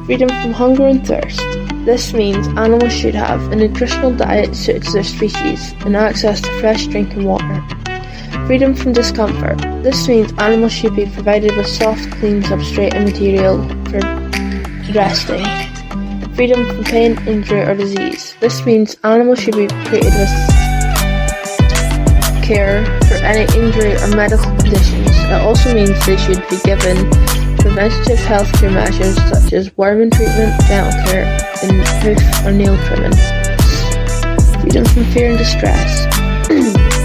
Freedom from hunger and thirst. This means animals should have a nutritional diet suited to their species and access to fresh drinking water. Freedom from discomfort. This means animals should be provided with soft, clean substrate and material for resting. Freedom from pain, injury or disease. This means animals should be treated with care for any injury or medical conditions. It also means they should be given preventative healthcare measures such as worming treatment, dental care, and hoof or nail trimming. Freedom from fear and distress.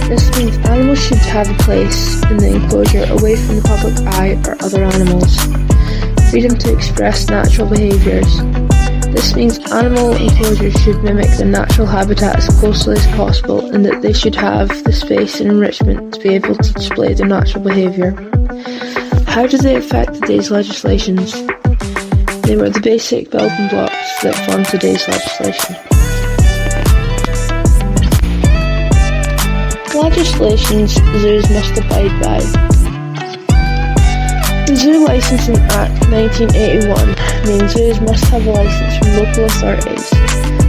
This means animals should have a place in the enclosure away from the public eye or other animals. Freedom to express natural behaviours. This means animal enclosures should mimic their natural habitat as closely as possible, and that they should have the space and enrichment to be able to display their natural behaviour. How do they affect today's legislations? They were the basic building blocks that formed today's legislation. Legislations zoos must abide by. The Zoo Licensing Act 1981 means zoos must have a license from local authorities.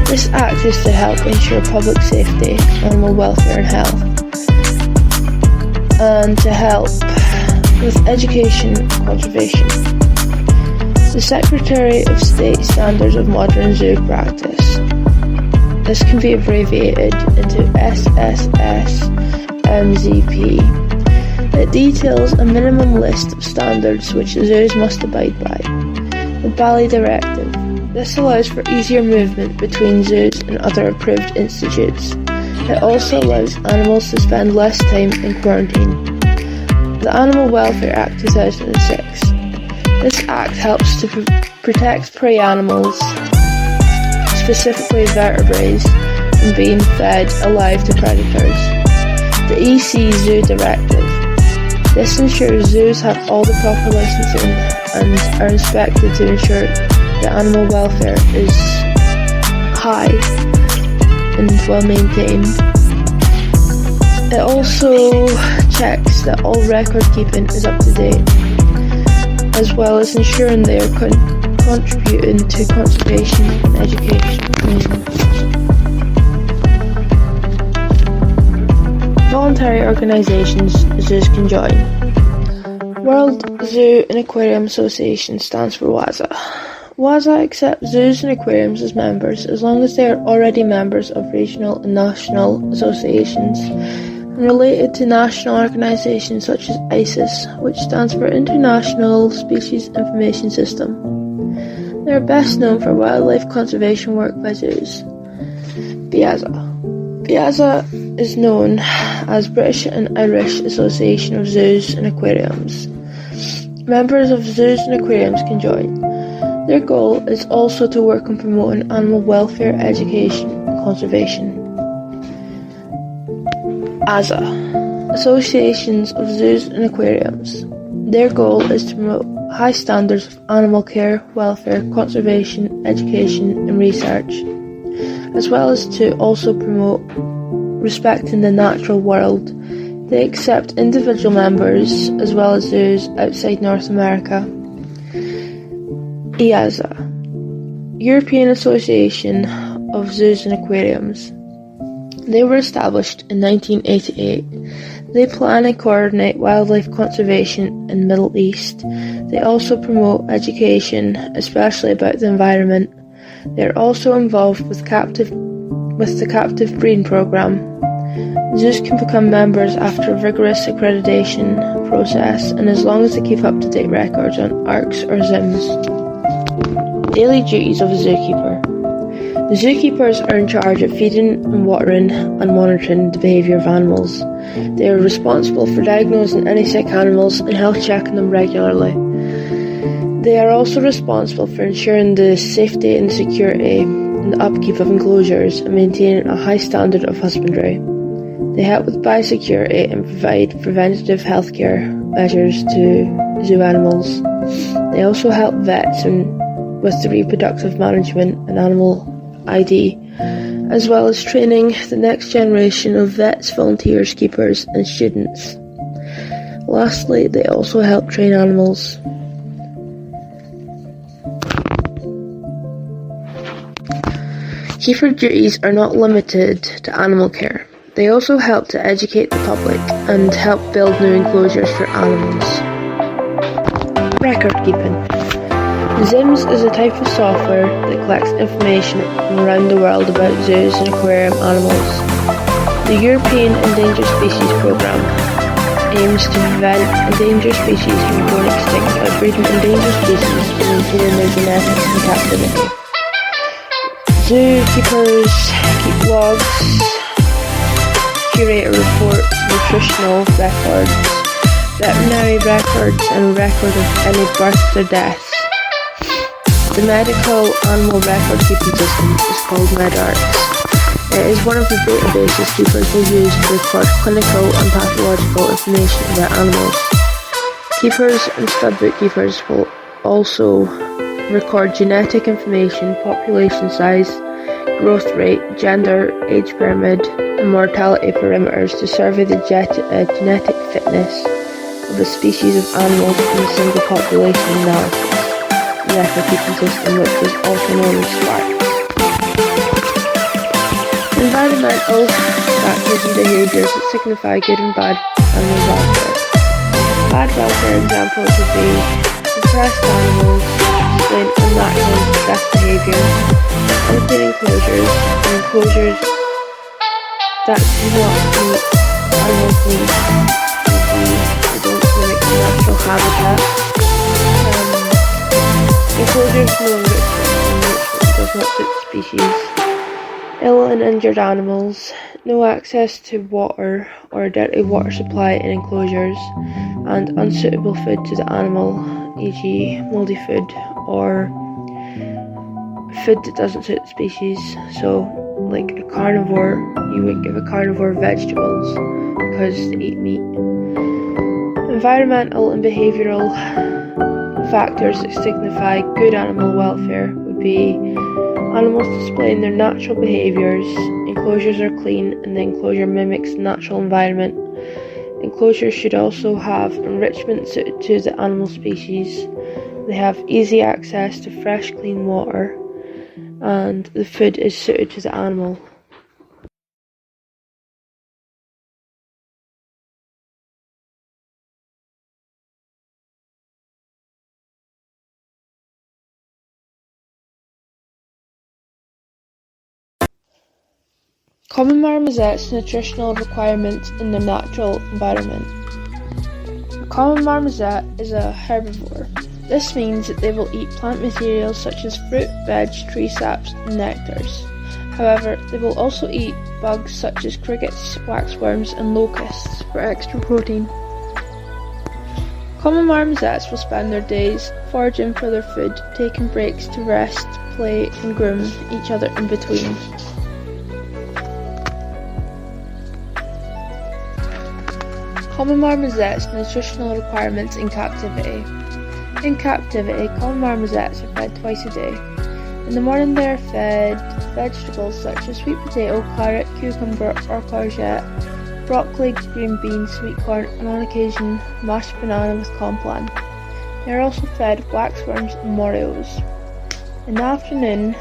This act is to help ensure public safety, animal welfare and health, and to help with education and conservation. The Secretary of State Standards of Modern Zoo Practice. This can be abbreviated into SSSMZP. It details a minimum list of standards which zoos must abide by. The Bali Directive. This allows for easier movement between zoos and other approved institutes. It also allows animals to spend less time in quarantine. The Animal Welfare Act 2006. This act helps to protect prey animals, specifically vertebrates, from being fed alive to predators. The EC Zoo Directive. This ensures zoos have all the proper licensing and are inspected to ensure that animal welfare is high and well maintained. It also checks that all record keeping is up to date, as well as ensuring they are contributing to conservation and education. Voluntary organisations zoos can join. World Zoo and Aquarium Association stands for WAZA. WAZA accepts zoos and aquariums as members as long as they are already members of regional and national associations and related to national organisations such as ISIS, which stands for International Species Information System. They are best known for wildlife conservation work by zoos. BIAZA. BIAZA is known as British and Irish Association of Zoos and Aquariums. Members of zoos and aquariums can join. Their goal is also to work on promoting animal welfare, education and conservation. AZA, Associations of Zoos and Aquariums. Their goal is to promote high standards of animal care, welfare, conservation, education and research, as well as to also promote respecting the natural world. They accept individual members as well as zoos outside North America. EAZA, European Association of Zoos and Aquariums. They were established in 1988. They plan and coordinate wildlife conservation in the Middle East. They also promote education, especially about the environment. They are also involved with the captive breeding program. Zoos can become members after a vigorous accreditation process and as long as they keep up-to-date records on ARCs or ZIMs. Daily duties of a zookeeper. The zookeepers are in charge of feeding and watering and monitoring the behaviour of animals. They are responsible for diagnosing any sick animals and health checking them regularly. They are also responsible for ensuring the safety and security and the upkeep of enclosures and maintaining a high standard of husbandry. They help with biosecurity and provide preventative healthcare measures to zoo animals. They also help vets with the reproductive management and animal ID, as well as training the next generation of vets, volunteers, keepers and students. Lastly, they also help train animals. Keeper duties are not limited to animal care. They also help to educate the public and help build new enclosures for animals. Record keeping. ZIMS is a type of software that collects information from around the world about zoos and aquarium animals. The European Endangered Species Programme aims to prevent endangered species from going extinct by breeding endangered species and maintaining their genetics in captivity. Zookeepers keep logs, curate a report, nutritional records, veterinary records, and record of any births or deaths. The medical animal record keeping system is called MedArts. It is one of the databases keepers will use to record clinical and pathological information about animals. Keepers and stud bookkeepers will also record genetic information, population size, growth rate, gender, age pyramid, and mortality parameters to survey the genetic fitness of a species of animals in a single population analysis. Record keeping system, which is also known as SPARKS. Environmental factors and behaviours that signify good and bad animal welfare. Bad welfare examples would be depressed animals, displaying unnatural stress behaviour, unclean enclosures, and enclosures that do not meet animals' needs, they don't mimic the natural habitat. Enclosures no enrichment does not suit the species. Ill and injured animals, no access to water or a dirty water supply in enclosures, and unsuitable food to the animal, e.g. mouldy food or food that doesn't suit the species. So like a carnivore, you wouldn't give a carnivore vegetables because they eat meat. Environmental and behavioural factors that signify good animal welfare would be animals displaying their natural behaviours, enclosures are clean and the enclosure mimics the natural environment. Enclosures should also have enrichment suited to the animal species. They have easy access to fresh clean water and the food is suited to the animal. Common marmosets' nutritional requirements in their natural environment. A common marmoset is a herbivore. This means that they will eat plant materials such as fruit, veg, tree saps, and nectars. However, they will also eat bugs such as crickets, waxworms, and locusts for extra protein. Common marmosets will spend their days foraging for their food, taking breaks to rest, play, and groom each other in between. Common marmosets' nutritional requirements in captivity. In captivity, common marmosets are fed twice a day. In the morning they are fed vegetables such as sweet potato, carrot, cucumber or courgette, broccoli, green beans, sweet corn, and on occasion mashed banana with compline. They are also fed waxworms and morels. In the afternoon,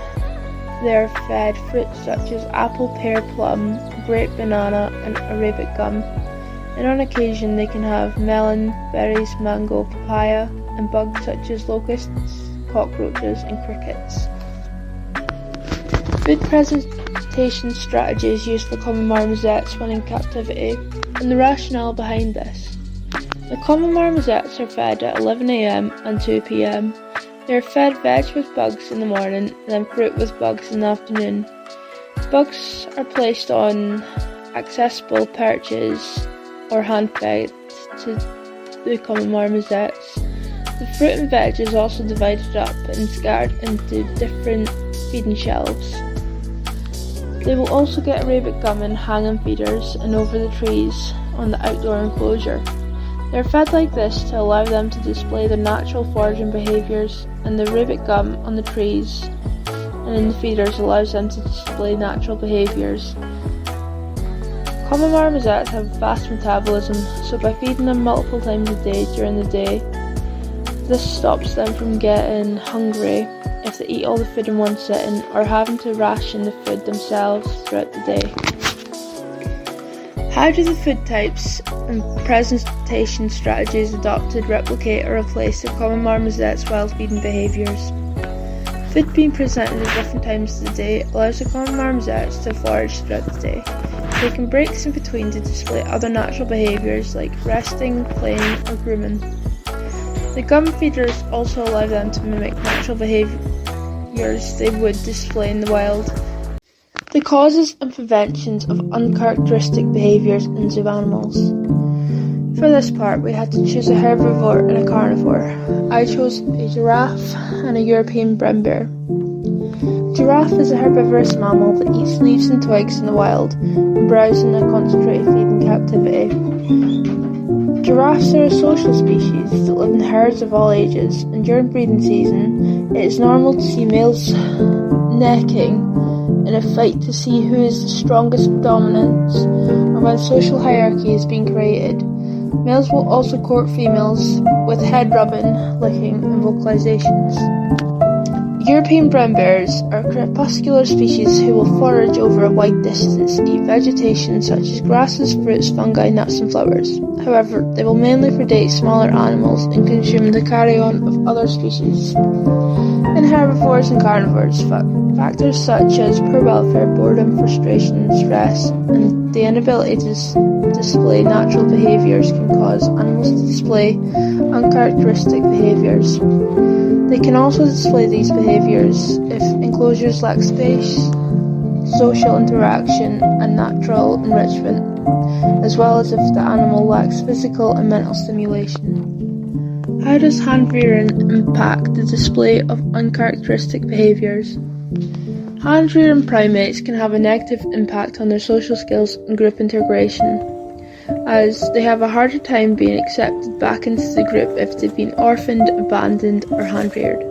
they are fed fruits such as apple, pear, plum, grape, banana, and Arabic gum. And on occasion they can have melon, berries, mango, papaya, and bugs such as locusts, cockroaches, and crickets. Food presentation strategies used for common marmosets when in captivity, and the rationale behind this. The common marmosets are fed at 11 a.m. and 2 p.m. They are fed veg with bugs in the morning, and then fruit with bugs in the afternoon. Bugs are placed on accessible perches or hand-fed to the common marmosets. The fruit and veg is also divided up and scattered into different feeding shelves. They will also get Arabic gum in hanging feeders and over the trees on the outdoor enclosure. They are fed like this to allow them to display their natural foraging behaviours, and the Arabic gum on the trees and in the feeders allows them to display natural behaviours. Common marmosets have fast metabolism, so by feeding them multiple times a day during the day, this stops them from getting hungry if that eat all the food in one sitting or having to ration the food themselves throughout the day. How do the food types and presentation strategies adopted replicate or replace the common marmosets' wild feeding behaviours? Food being presented at different times of the day allows the common marmosets to forage throughout the day, taking breaks in between to display other natural behaviours like resting, playing or grooming. The gum feeders also allow them to mimic natural behaviours they would display in the wild. The causes and preventions of uncharacteristic behaviours in zoo animals. For this part, we had to choose a herbivore and a carnivore. I chose a giraffe and a European brown bear. Giraffe is a herbivorous mammal that eats leaves and twigs in the wild and browses in a concentrated feed in captivity. Giraffes are a social species that live in herds of all ages, and during breeding season, it is normal to see males necking in a fight to see who is the strongest dominance, or when social hierarchy is being created. Males will also court females with head rubbing, licking, and vocalizations. European brown bears are a crepuscular species who will forage over a wide distance, eat vegetation such as grasses, fruits, fungi, nuts, and flowers. However, they will mainly predate smaller animals and consume the carrion of other species. In herbivores and carnivores, factors such as poor welfare, boredom, frustration, stress, and the inability to display natural behaviours can cause animals to display uncharacteristic behaviours. They can also display these behaviours if enclosures lack space, social interaction, and natural enrichment, as well as if the animal lacks physical and mental stimulation. How does hand rearing impact the display of uncharacteristic behaviours? Hand rearing primates can have a negative impact on their social skills and group integration, as they have a harder time being accepted back into the group if they've been orphaned, abandoned, or hand-reared.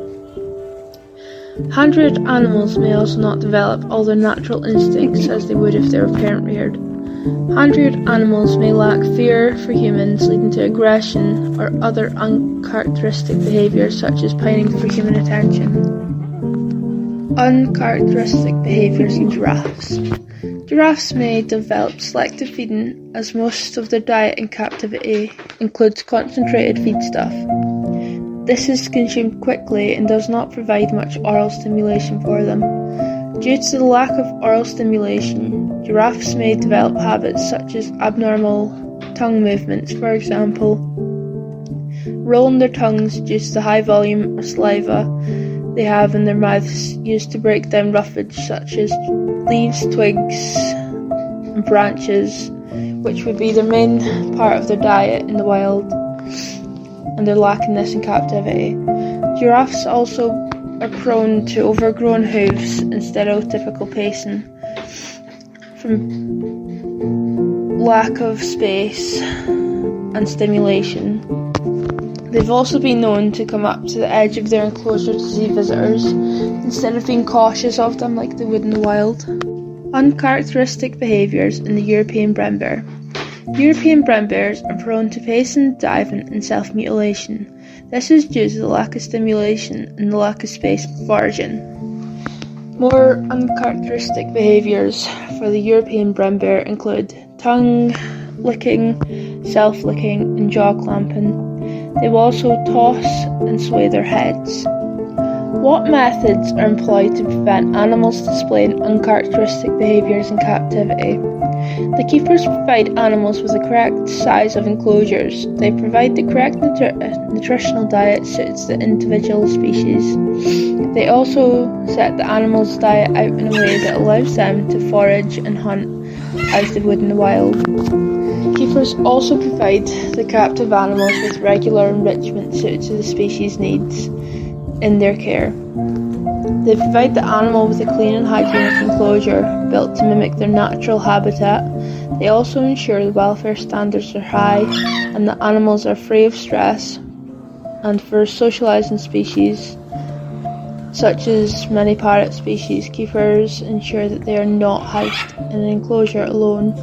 Hand-reared animals may also not develop all their natural instincts as they would if they were parent-reared. Hand-reared animals may lack fear for humans, leading to aggression or other uncharacteristic behaviours such as pining for human attention. Uncharacteristic behaviours in giraffes. Giraffes may develop selective feeding, as most of their diet in captivity includes concentrated feedstuff. This is consumed quickly and does not provide much oral stimulation for them. Due to the lack of oral stimulation, giraffes may develop habits such as abnormal tongue movements, for example, rolling their tongues due to the high volume of saliva they have in their mouths used to break down roughage such as leaves, twigs, and branches, which would be their main part of their diet in the wild, and they're lacking this in captivity. Giraffes also are prone to overgrown hooves and stereotypical pacing from lack of space and stimulation. They've also been known to come up to the edge of their enclosure to see visitors, instead of being cautious of them like they would in the wild. Uncharacteristic behaviours in the European brown bear. European brown bears are prone to pacing, diving, and self-mutilation. This is due to the lack of stimulation and the lack of space for foraging. More uncharacteristic behaviours for the European brown bear include tongue licking, self-licking, and jaw clamping. They will also toss and sway their heads. What methods are employed to prevent animals displaying uncharacteristic behaviours in captivity? The keepers provide animals with the correct size of enclosures. They provide the correct nutritional diet suited to the individual species. They also set the animal's diet out in a way that allows them to forage and hunt as they would in the wild. Keepers also provide the captive animals with regular enrichment suited to the species' needs in their care. They provide the animal with a clean and hygienic enclosure built to mimic their natural habitat. They also ensure the welfare standards are high and the animals are free of stress. And for socializing species, such as many parrot species, keepers ensure that they are not housed in an enclosure alone.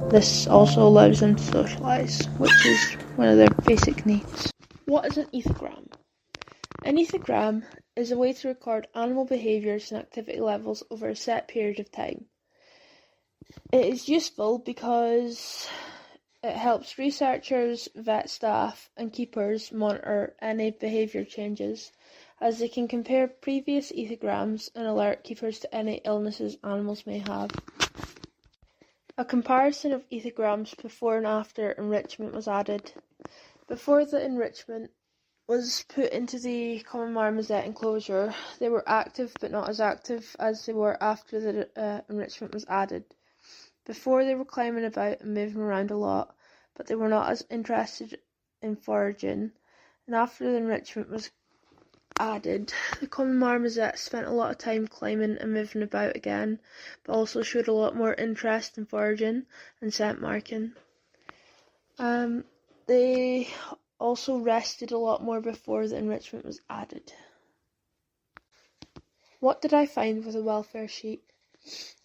This also allows them to socialize, which is one of their basic needs. What is an ethogram? An ethogram is a way to record animal behaviours and activity levels over a set period of time. It is useful because it helps researchers, vet staff, and keepers monitor any behaviour changes, as they can compare previous ethograms and alert keepers to any illnesses animals may have. A comparison of ethograms before and after enrichment was added. Before the enrichment was put into the common marmoset enclosure, they were active but not as active as they were after the enrichment was added. Before, they were climbing about and moving around a lot, but they were not as interested in foraging, and after the enrichment was added, the common marmosets spent a lot of time climbing and moving about again, but also showed a lot more interest in foraging and scent marking. They also rested a lot more before the enrichment was added. What did I find with the welfare sheet?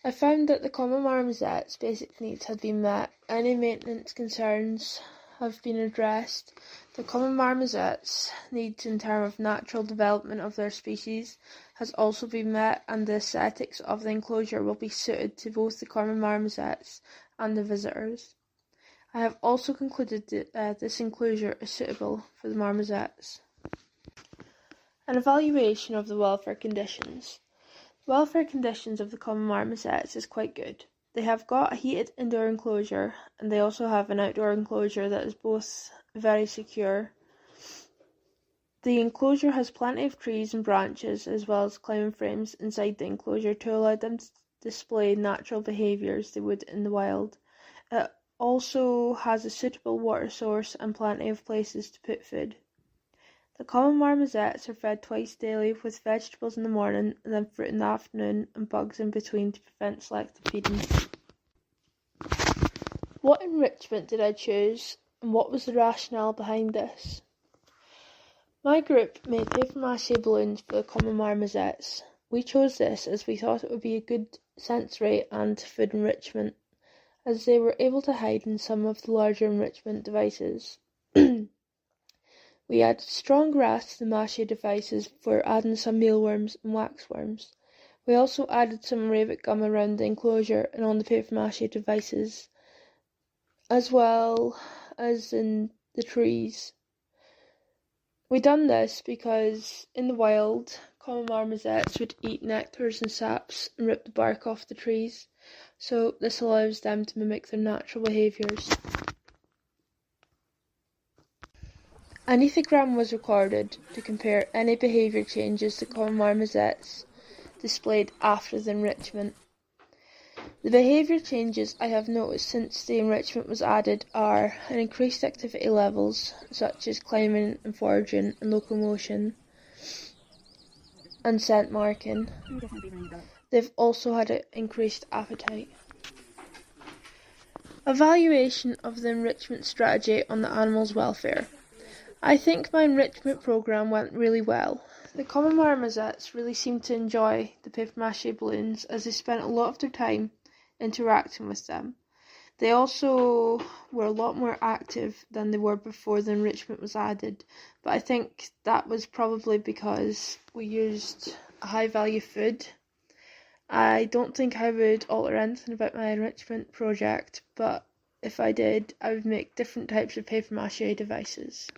I found that the common marmoset's basic needs had been met, any maintenance concerns have been addressed. The common marmoset's needs in terms of natural development of their species has also been met, and the aesthetics of the enclosure will be suited to both the common marmosets and the visitors. I have also concluded that this enclosure is suitable for the marmosets. An evaluation of the welfare conditions. Welfare conditions of the common marmosets is quite good. They have got a heated indoor enclosure, and they also have an outdoor enclosure that is both very secure. The enclosure has plenty of trees and branches, as well as climbing frames inside the enclosure to allow them to display natural behaviours they would in the wild. It also has a suitable water source and plenty of places to put food. The common marmosets are fed twice daily, with vegetables in the morning and then fruit in the afternoon and bugs in between to prevent selective feeding. What enrichment did I choose, and what was the rationale behind this? My group made papier-mâché balloons for the common marmosets. We chose this as we thought it would be a good sensory and food enrichment, as they were able to hide in some of the larger enrichment devices. We added strong grass to the mâché devices for adding some mealworms and waxworms. We also added some arabic gum around the enclosure and on the papier-mâché devices, as well as in the trees. We done this because in the wild, common marmosets would eat nectars and saps and rip the bark off the trees, so this allows them to mimic their natural behaviours. An ethogram was recorded to compare any behaviour changes the common marmosets displayed after the enrichment. The behaviour changes I have noticed since the enrichment was added are an increased activity levels, such as climbing and foraging and locomotion, and scent marking. They've also had an increased appetite. Evaluation of the enrichment strategy on the animal's welfare. I think my enrichment programme went really well. The common marmosets really seemed to enjoy the papier-mâché balloons as they spent a lot of their time interacting with them. They also were a lot more active than they were before the enrichment was added, but I think that was probably because we used a high-value food. I don't think I would alter anything about my enrichment project, but if I did, I would make different types of papier-mâché devices.